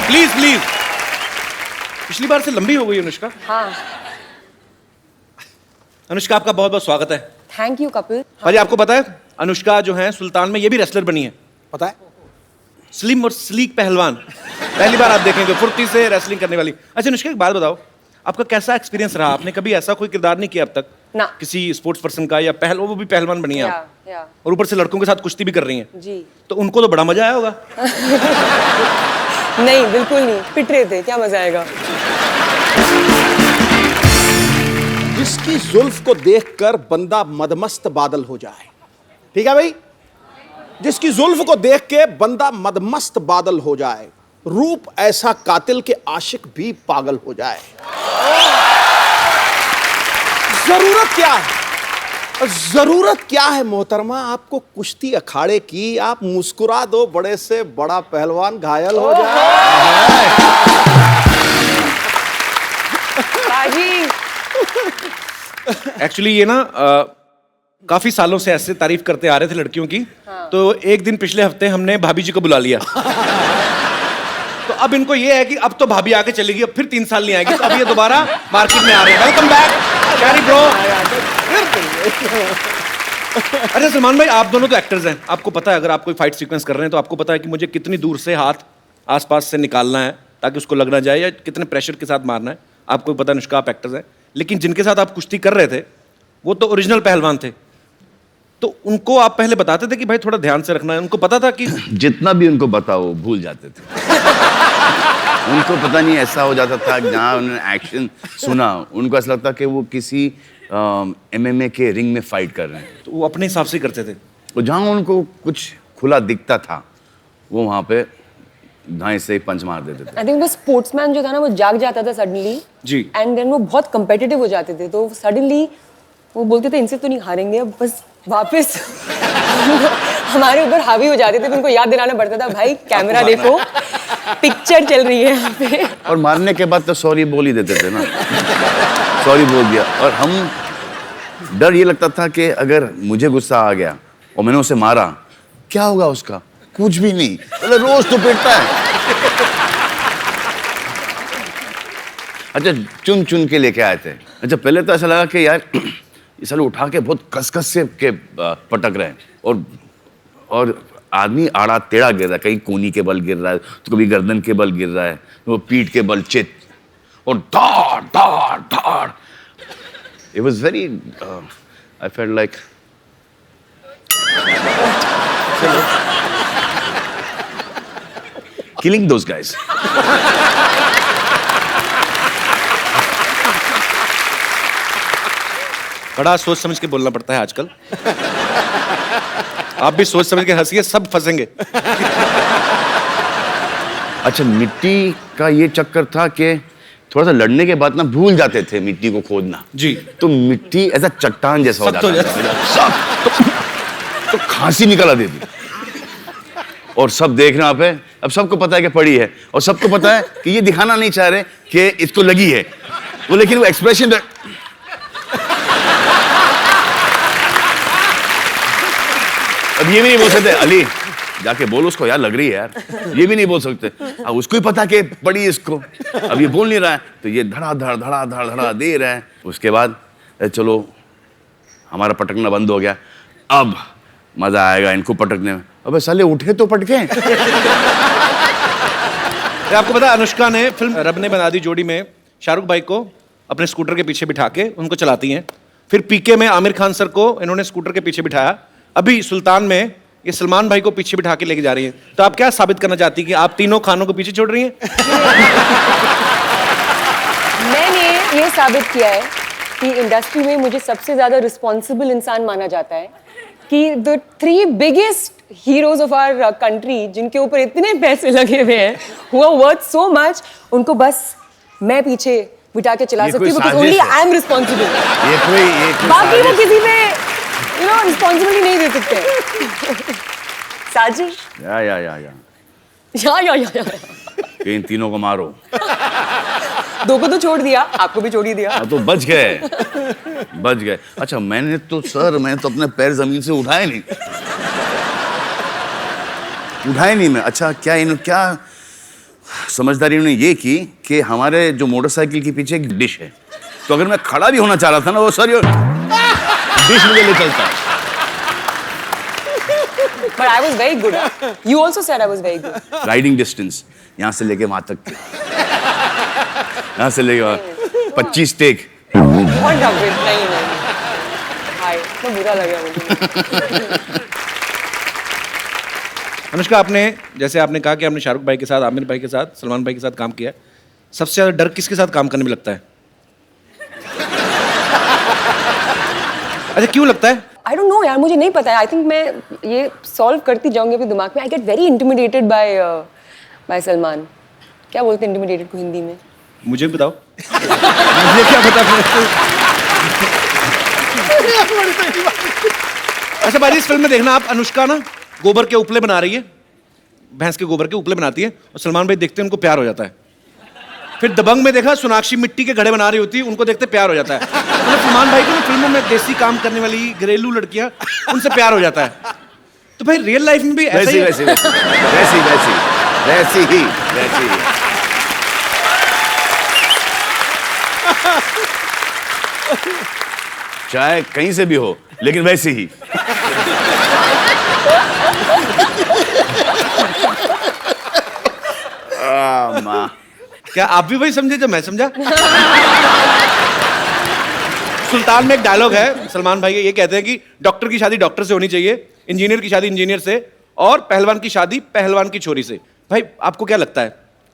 Please please. पिछली बार से लंबी हो गई अनुष्का। हाँ। अनुष्का आपका बहुत बहुत स्वागत है। Thank you Kapil. भाई आपको पता है अनुष्का जो है सुल्तान में ये भी रेसलर बनी है। पता है? स्लिम और स्लीक पहलवान। पहली बार आप देखेंगे फुर्ती से रेसलिंग करने वाली। अच्छा अनुष्का एक बात बताओ, आपका कैसा एक्सपीरियंस रहा? आपने कभी ऐसा कोई किरदार नहीं किया अब तक ना। किसी स्पोर्ट्स पर्सन का, या वो भी पहलवान बनी है आप, या। और ऊपर से लड़कों के साथ कुश्ती भी कर रही हैं जी। तो उनको तो बड़ा मजा आया होगा। नहीं बिल्कुल नहीं, पिट रहे थे, क्या मजा आएगा। जिसकी जुल्फ को देखकर बंदा मदमस्त बादल हो जाए, ठीक है भाई? जिसकी जुल्फ को देख के बंदा मदमस्त बादल हो जाए, रूप ऐसा कातिल के आशिक भी पागल हो जाए। जरूरत क्या है? जरूरत क्या है मोहतरमा आपको कुश्ती अखाड़े की? आप मुस्कुरा दो, बड़े से बड़ा पहलवान घायल हो जाए। बाजी। एक्चुअली ये ना काफी सालों से ऐसे तारीफ करते आ रहे थे लड़कियों की। हाँ। तो एक दिन पिछले हफ्ते हमने भाभी जी को बुला लिया। तो अब इनको ये है कि अब तो भाभी आके चलेगी, अब फिर 3 साल नहीं आएगी, तो अब ये दोबारा मार्केट में आ रहे हैं। Welcome back carry bro. अच्छा सलमान भाई, आप दोनों तो एक्टर्स हैं, आपको पता है अगर आप कोई फाइट सीक्वेंस कर रहे हैं तो आपको पता है कि मुझे कितनी दूर से हाथ आसपास से निकालना है ताकि उसको लग ना जाए, या कितने प्रेशर के साथ मारना है आपको पता है। अनुष्का आप एक्टर्स हैं, लेकिन जिनके साथ आप कुश्ती कर रहे थे वो तो ओरिजिनल पहलवान थे, तो उनको आप पहले बताते थे कि भाई थोड़ा ध्यान से रखना है? उनको पता था कि जितना भी उनको बताओ भूल जाते थे। उनको पता नहीं ऐसा हो जाता था, जहाँ उन्होंने एक्शन सुना उनको ऐसा लगता कि वो किसी MMA के रिंग में फाइट कर रहे हैं। तो वो अपने हिसाब से करते थे। तो जहाँ उनको कुछ खुला दिखता था वो वहाँ पे दाएं से पंच मार देते थे। आई थिंक वो स्पोर्ट्समैन जो था ना वो जाग जाता था सडनली जी। एंड देन वो बहुत कंपेटिटिव हो जाते थे, तो सडनली वो बोलते थे इनसे तो नहीं हारेंगे, अब बस वापस हमारे ऊपर हावी हो जाते थे। तो उनको याद दिलाना पड़ता था, भाई कैमरा देखो, पिक्चर चल रही है यहाँ पे। और मारने के बाद तो सॉरी बोल ही देते थे ना। सॉरी बोल दिया। और हम डर ये लगता था कि अगर मुझे गुस्सा आ गया और मैंने उसे मारा, क्या होगा उसका? कुछ भी नहीं, मतलब रोज तो पिटता है। अच्छा चुन चुन के लेके आए थे। अच्छा पहले तो ऐसा लगा कि यार ये साले उठा के बहुत कस से के पटक रहे हैं, और आदमी आड़ा टेढ़ा गिर रहा है, कहीं कोनी के बल गिर रहा है, तो कभी गर्दन के बल गिर रहा है, तो वो पीठ के बल चित, और धाड़ धाड़ धाड़। It was very I felt like killing those guys. बड़ा सोच समझ के बोलना पड़ता है आजकल। आप भी सोच समझ के हंसिए, सब फंसेंगे। अच्छा मिट्टी का ये चक्कर था कि थोड़ा सा लड़ने के बाद ना भूल जाते थे मिट्टी को खोदना जी। तो मिट्टी ऐसा चट्टान जैसा हो सख्त हो जाता था, तो खांसी निकल आती थी। और सब देख रहे हैं पे, अब सबको पता है कि पड़ी है, और सबको पता है कि ये दिखाना नहीं चाह रहे कि इसको लगी है वो, लेकिन वो एक्सप्रेशन अब ये भी नहीं बोल सकते अली जाके बोल उसको यार लग रही है यार, ये भी नहीं बोल सकते। अब उसको ही पता कि पड़ी इसको, अब ये बोल नहीं रहा है, तो ये धड़ा धड़ धड़ा धड़ धड़ा दे रहा है। उसके बाद चलो हमारा पटकना बंद हो गया, अब मजा आएगा इनको पटकने में। अबे साले उठे तो पटके। आपको पता है अनुष्का ने फिल्म रब ने बना दी जोड़ी में शाहरुख भाई को अपने स्कूटर के पीछे बिठा के उनको चलाती हैं। फिर पीके में आमिर खान सर को इन्होंने स्कूटर के पीछे बिठाया। अभी सुल्तान में ये सलमान भाई को पीछे बिठा के लेके जा रही हैं। तो आप क्या साबित करना चाहती हैं कि आप तीनों खानों को पीछे छोड़ रही हैं? मैंने ये साबित किया है कि इंडस्ट्री में मुझे सबसे ज्यादा रिस्पॉन्सिबल इंसान माना जाता है, कि the 3 biggest heroes of our country जिनके ऊपर इतने पैसे लगे हुए हैं, who are worth so much, उनको बस मैं पीछे बिठा के चला सकती हूँ, because only I am responsible। बाकी वो किसी पे रिस्पॉन्सिबिलिटी नहीं दे सकते। साजिश। या। इन तीनों को मारो। 2 को तो छोड़ दिया, आपको भी छोड़ ही दिया। तो बच गए। अच्छा मैंने तो अपने पैर जमीन से उठाए नहीं मैं। अच्छा क्या समझदारी उन्होंने ये की कि हमारे जो मोटरसाइकिल के पीछे एक डिश है, तो अगर मैं खड़ा भी होना चाह रहा था ना, वो सर डिश मुझे ले चलता। But I was very good. You also said I was very good. Riding distance यहाँ से लेके वहां तक, यहाँ से लेके वहां 25 टेक। What a bit. नहीं नहीं। हाय, तो बुरा लगा मुझे। अनुष्का, आपने जैसे आपने कहा कि आपने शाहरुख भाई के साथ, आमिर भाई के साथ, सलमान भाई के साथ काम किया है, सबसे ज्यादा डर किसके साथ काम करने में लगता है? अच्छा, क्यों लगता है? I don't know यार, मुझे नहीं पता है। I think मैं ये सॉल्व करती जाऊंगी अपने दिमाग में। I get very intimidated by Salman. क्या बोलते हैं intimidated को हिंदी में? मुझे भी बताओ। मुझे क्या पता। अच्छा बाजी, इस फिल्म में देखना आप, अनुष्का ना गोबर के उपले बना रही है, भैंस के गोबर के उपले बनाती है, और सलमान भाई देखते हैं उनको प्यार हो जाता है। फिर दबंग में देखा सोनाक्षी मिट्टी के घड़े बना रही होती है, उनको देखते प्यार हो जाता है। मतलब सलमान भाई को ना फिल्मों में देसी काम करने वाली घरेलू लड़कियां, उनसे प्यार हो जाता है। तो भाई रियल लाइफ में भी ऐसा ही है? वैसी ही। चाहे कहीं से भी हो, लेकिन वैसी ही। माँ, क्या आप भी वही समझे जो मैं समझा? सुल्तान में एक डायलॉग है, सलमान भाई ये कहते हैं कि डॉक्टर की शादी डॉक्टर से होनी चाहिए, इंजीनियर की शादी इंजीनियर से, और पहलवान की शादी पहलवान की छोरी से। भाई आपको क्या लगता है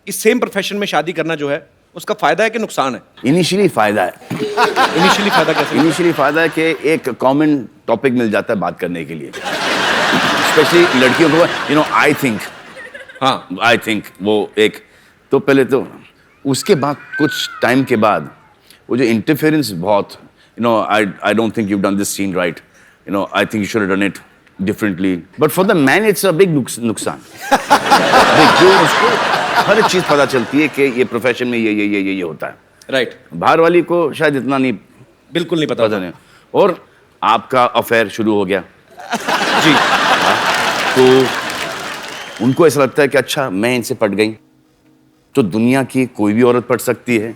कि सेम प्रोफेशन में शादी करना जो है उसका फायदा है कि नुकसान है? इनिशियली फायदा है। इनिशियली फायदा कैसे? इनिशियली फायदा है कि एक कॉमन टॉपिक मिल जाता है बात करने के लिए, स्पेशली लड़कियों को। आई थिंक वो एक, तो पहले तो उसके बाद कुछ टाइम के बाद वो जो इंटरफेरेंस बहुत, I don't think you done this scene right, I think you should have done it differently, but for the man it's a big नुकसान। जो उसको हर चीज पता चलती है कि ये प्रोफेशन में ये होता है, राइट। बाहर वाली को शायद इतना नहीं, बिल्कुल नहीं पता नहीं। और आपका अफेयर शुरू हो गया जी, तो उनको ऐसा लगता है कि अच्छा मैं इनसे पट गई तो दुनिया की कोई भी औरत पट सकती है।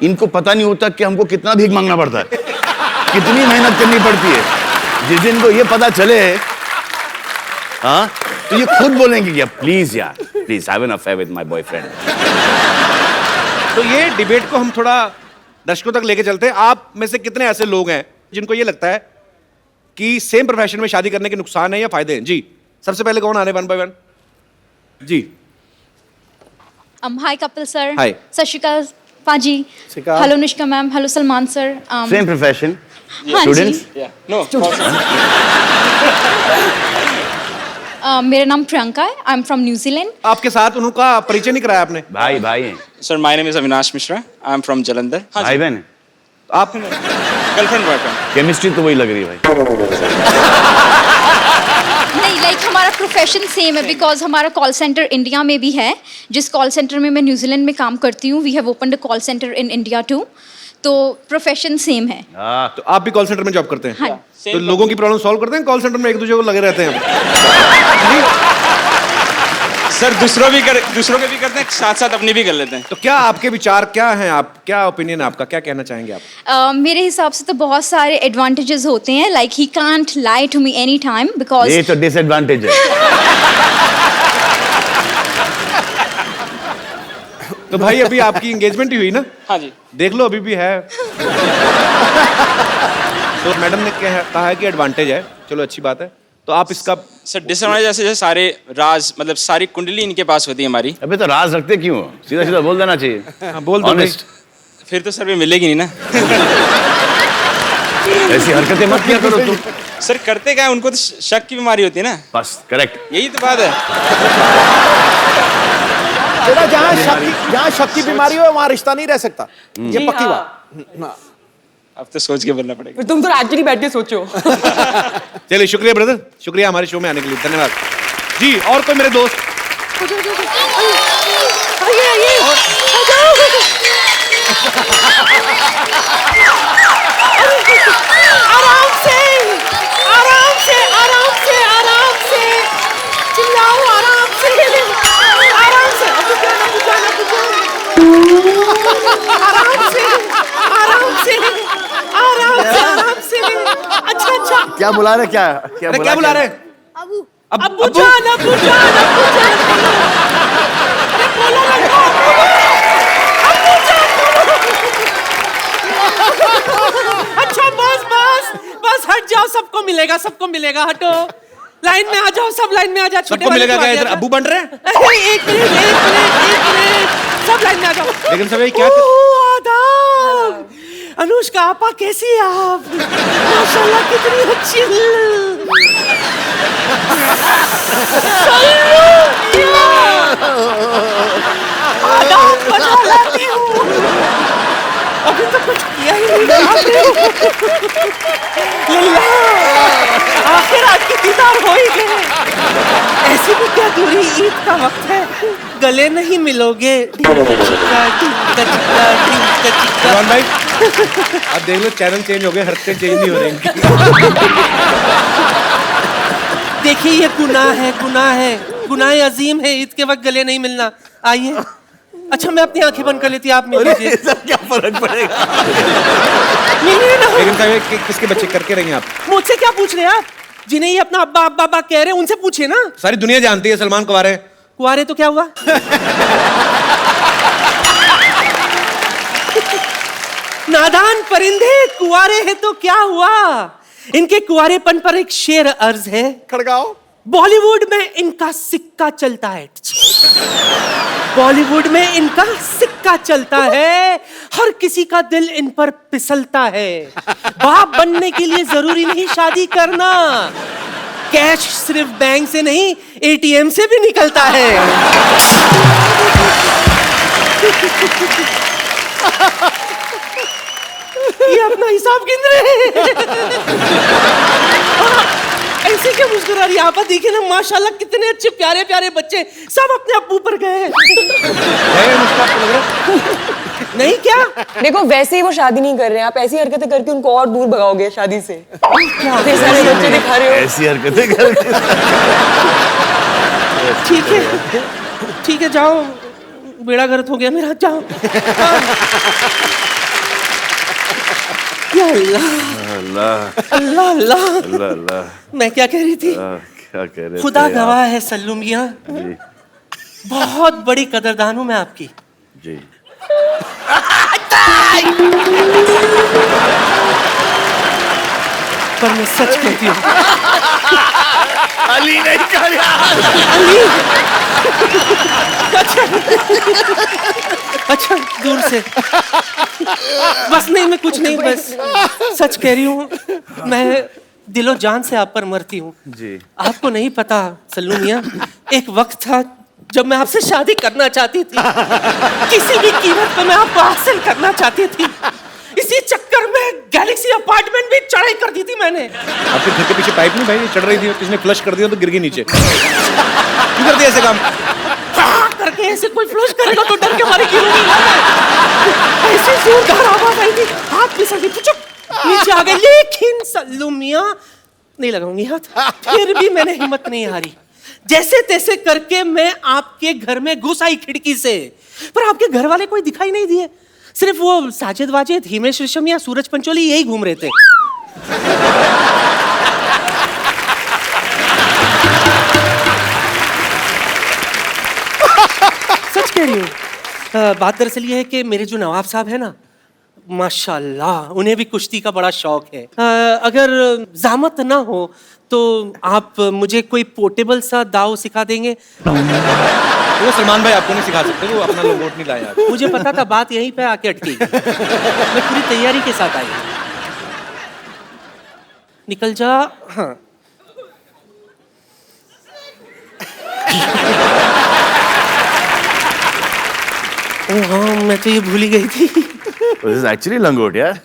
इनको पता नहीं होता कि हमको कितना भीख मांगना पड़ता है, कितनी मेहनत करनी पड़ती है। जिस दिन को ये पता चले, हाँ, तो ये खुद बोलेंगे कि प्लीज यार, please have an affair with my boyfriend. तो ये डिबेट को हम थोड़ा दर्शकों तक लेके चलते हैं। आप में से कितने ऐसे लोग हैं जिनको ये लगता है कि सेम प्रोफेशन में शादी करने के नुकसान है या फायदे हैं? जी, सबसे पहले कौन आ रहे वन बाय वन? जी। Hi Kapil sir. Hi. Sat Shri Akal पाजी। Hello Anushka ma'am, hello Salman sir. Same profession, हाँ स्टूडेंट्स। मेरा नाम प्रियंका है, आई एम फ्रॉम न्यूजीलैंड। आपके साथ उनका परिचय नहीं कराया आपने? भाई हैं। Sir, my name is Avinash Mishra. I'm from Jalandhar. भाई बहन है। आप Girlfriend, boyfriend. केमिस्ट्री तो वही लग रही है भाई। नहीं, लाइक हमारा प्रोफेशन सेम है, बिकॉज हमारा कॉल सेंटर इंडिया में भी है, जिस कॉल सेंटर में मैं न्यूजीलैंड में काम करती हूँ। We have opened a call centre in India too, तो प्रोफेशन सेम है। तो आप भी कॉल सेंटर में जॉब करते हैं? हाँ। तो लोगों की प्रॉब्लम सॉल्व करते हैं कॉल सेंटर में, एक दूसरे को लगे रहते हैं? सर दूसरों के भी करते हैं, साथ साथ अपनी भी कर लेते हैं। तो क्या आपके विचार क्या हैं, आप क्या ओपिनियन है आपका, क्या कहना चाहेंगे आप? मेरे हिसाब से तो बहुत सारे एडवांटेजेस होते हैं, like he can't lie to me any time, because ये तो डिसएडवांटेज है। तो भाई अभी आपकी एंगेजमेंट ही हुई ना? हाँ जी। देख लो अभी भी है। तो मैडम ने कहा है कि एडवांटेज है, चलो अच्छी बात है। तो आप इसका सर डिसएडवांटेज जैसे सारे राज, मतलब सारी कुंडली इनके पास होती है हमारी। अबे तो राज रखते क्यों? सीधा सीधा बोल देना चाहिए। हाँ, बोल दो भाई। Honest. फिर तो सर भी मिलेगी नहीं ना। ऐसी हरकतें मत किया करो तुम। सर करते क्या है, उनको तो शक की बीमारी होती है ना। बस करेक्ट। यही तो बात है। बेटा जहाँ शक की बीमारी हो वहाँ रिश्ता नहीं रह सकता, ये पक्की बात। अब तो सोच के बोलना पड़ेगा। तुम तो एक्चुअली बैठ के सोचो। चलिए शुक्रिया ब्रदर, शुक्रिया हमारे शो में आने के लिए, धन्यवाद जी। और कोई मेरे दोस्त? आराम से चिल्लाओ, आराम से। अब तो क्या क्या बुला रहे, क्या अरे क्या बुला रहे हैं? अबू अब्बू जान, अबू जान, अबू जान, बोलो। अरे बोलो ना, अबू जान, बोलो। अच्छा बस हट जाओ, सबको मिलेगा, हटो। लाइन में आ जाओ, सब लाइन में आ जाओ। सबको मिलेगा क्या? इधर अब्बू बन रहे हैं? एक मिनट, सब लाइन में आ जाओ। लेकिन सब ये क्या आदाब। अनुष्का आपा, कैसी है आप? माशाल्लाह कितनी अच्छी। आदाब बजा लाती हूँ। अभी तो कुछ किया ही नहीं आपने। लल्ला, आखिर आपकी दीदार हो ही गए। ऐसी भी क्या दूरी, ईद का वक्त है, गले नहीं मिलोगे। सलमान भाई आप देख लो, चैनल चेंज हो गए, हरकतें चेंज नहीं हो रही इनकी। देखिए ये गुनाह है, गुनाह अजीम है, ईद के वक्त गले नहीं मिलना। आइए। अच्छा मैं अपनी आंखें बंद कर लेती, आप मिल लीजिए। क्या फर्क पड़ेगा? मिलिए ना। लेकिन साहब किसके बच्चे करके रही हैं आप? मुझसे क्या पूछ रहे हैं आप? जिन्हें ये अपना अब्बा अब्बा अब्बा कह रहे हैं, उनसे पूछिए ना। सारी दुनिया जानती है सलमान कुंवारे हैं। कुआरे तो क्या हुआ? नादान परिंदे, कुआरे हैं तो क्या हुआ? इनके कुआरेपन पर एक शेर अर्ज है। खड़गाओ। बॉलीवुड में इनका सिक्का चलता है। बॉलीवुड में इनका सिक्का चलता है, हर किसी का दिल इन पर फिसलता है। बाप बनने के लिए जरूरी नहीं शादी करना, कैश सिर्फ बैंक से नहीं एटीएम से भी निकलता है। ये अपना हिसाब गिन रहे हैं। ऐसे क्या मुस्कुरा रही है आप? देखिए ना, माशाल्लाह कितने अच्छे प्यारे प्यारे बच्चे, सब अपने अब्बू पर गए हैं। नहीं क्या? देखो वैसे ही वो शादी नहीं कर रहे हैं, आप ऐसी हरकतें करके उनको और दूर भगाओगे शादी से। इतने सारे बच्चे दिखा रहे हो। ऐसी हरकतें करके। ठीक है जाओ, बेड़ा गर्क हो गया मेरा, जाओ। या अल्लाह अल्लाह अल्लाह अल्लाह। मैं क्या कह रही थी? क्या कह रहे खुदा थे गवाह आप? है सल्लू मियां, जी बहुत बड़ी कदरदान हूं मैं आपकी। जी। पर मैं सच कहती हूँ। अली नहीं कर अली। अच्छा दूर से। बस नहीं, मैं कुछ नहीं, बस सच कह रही हूँ। मैं दिलो जान से आप पर मरती हूँ। जी। आपको नहीं पता सल्लू मियां, एक वक्त था जब मैं आपसे शादी करना चाहती थी। किसी भी कीमत पर मैं आपको हासिल करना चाहती थी। इसी चक्कर में गैलेक्सी अपार्टमेंट भी चढ़ाई कर दी थी मैंने। आपके घर के पीछे पाइप नहीं भाई चढ़ रही थी, किसने फ्लश कर दिया तो गिर गई नीचे। क्यों कर दिया ऐसे काम? करके ऐसे कोई फ्लश करेगा तो डर के मारे गिरूंगी। ऐसे जोरदार आवाज आई थी, हाथ फिसल गई, पुचक नीचे आ गए। लेकिन सल्लू मियां, नहीं लगाऊंगी हाथ। फिर भी मैंने हिम्मत नहीं हारी, जैसे तैसे करके मैं आपके घर में घुस आई खिड़की से। पर आपके घर वाले कोई दिखाई नहीं दिए, सिर्फ वो साजिद वाजिद, हिमेश रेशमिया, सूरज पंचोली यही घूम रहे थे। सच कह रही हूँ। बात दरअसल ये है कि मेरे जो नवाब साहब है ना, माशाल्लाह उन्हें भी कुश्ती का बड़ा शौक है। अगर ज़हमत ना हो तो आप मुझे कोई पोर्टेबल सा दाव सिखा देंगे? वो सलमान भाई आपको नहीं सिखा सकते, वो अपना लोग वोट नहीं लाए आप। मुझे पता था बात यहीं पे आके अटकी। मैं पूरी तैयारी के साथ आई। निकल जा। हाँ हाँ, मैं तो ये भूल ही गई थी। दिस इज एक्चुअली लंगोट यार।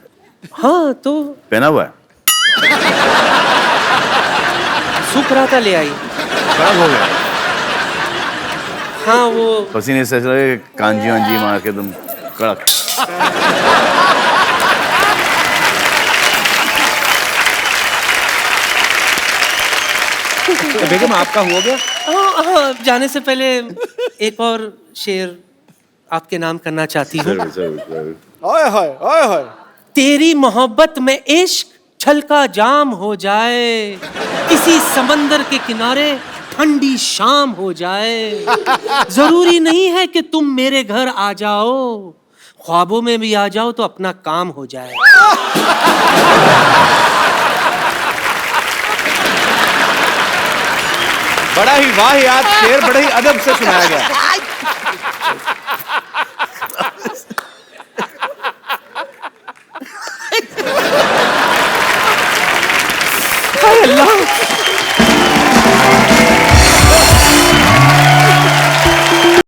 हाँ तो पहना हुआ है, सूख रहा था, ले आई। खराब हो गया। हाँ वो पसीने से ऐसा लगे कांजी वांजी मार के तुम कड़क। तो बेगम आपका हो गया? हाँ हाँ, जाने से पहले एक और शेर आपके नाम करना चाहती हूँ। ओए होए ओए होए। तेरी मोहब्बत में इश्क छलका जाम हो जाए, किसी समंदर के किनारे ठंडी शाम हो जाए। जरूरी नहीं है कि तुम मेरे घर आ जाओ, ख्वाबों में भी आ जाओ तो अपना काम हो जाए। बड़ा ही वाहियात शेर बड़े ही अदब से सुनाया गया।